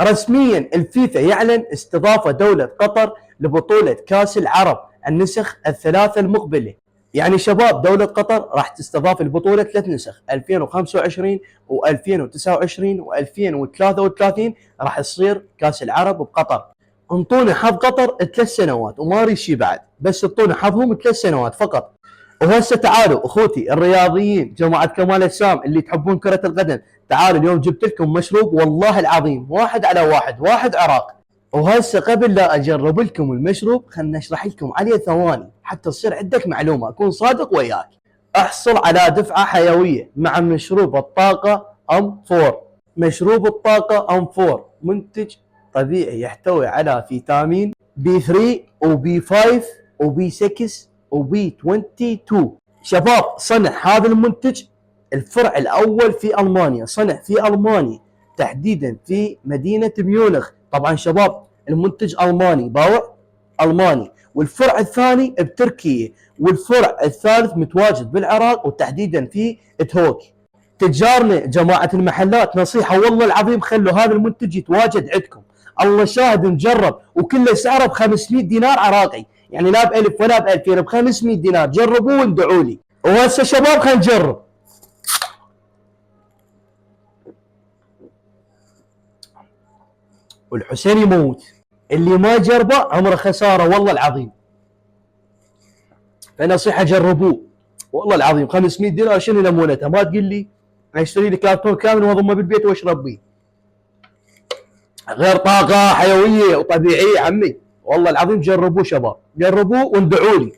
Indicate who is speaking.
Speaker 1: رسميا الفيفا يعلن استضافة دولة قطر لبطولة كاس العرب النسخ الثلاثة المقبلة. يعني شباب دولة قطر راح تستضاف البطولة 3 نسخ 2025 و2029 و2033 راح تصير كاس العرب بقطر. انطونا حظ قطر 3 سنوات وما اريد شيء بعد، بس انطونا حظهم 3 سنوات فقط. وهسه تعالوا اخوتي الرياضيين جماعه كمال اجسام اللي تحبون كره القدم، تعالوا اليوم جبت لكم مشروب والله العظيم واحد على واحد، واحد عراق. وهسه قبل لا اجرب لكم المشروب خلنا اشرح لكم عليه ثواني حتى تصير عندك معلومه، اكون صادق وياك. احصل على دفعه حيويه مع مشروب الطاقه ام 4. مشروب الطاقه ام 4 منتج طبيعي يحتوي على فيتامين بي 3 وبي 5 وبي 6 وبي 22. شباب صنع هذا المنتج الفرع الاول في المانيا، صنع في المانيا تحديدا في مدينه ميونخ. طبعا شباب المنتج الماني، باوع الماني، والفرع الثاني بتركيا، والفرع الثالث متواجد بالعراق وتحديدا في تهوك. تجارنا جماعه المحلات نصيحه والله العظيم خلوا هذا المنتج يتواجد عندكم، الله شاهد نجرب، وكله سعره ب 500 دينار عراقي، يعني لا ب 1000 ولا ب 2000، ب 500 دينار. جربوه وادعوا لي. وهسه شباب خلينا نجرب. والحسين يموت، اللي ما جربه عمره خساره والله العظيم. فنصيحه جربوه والله العظيم. 500 دينار شنو لمونتها؟ ما تقول لي اشتري لي كرتون كامل واضمه بالبيت واشرب بيه. غير طاقه حيويه وطبيعيه عمي، والله العظيم جربوه شباب، جربوه وادعوا لي.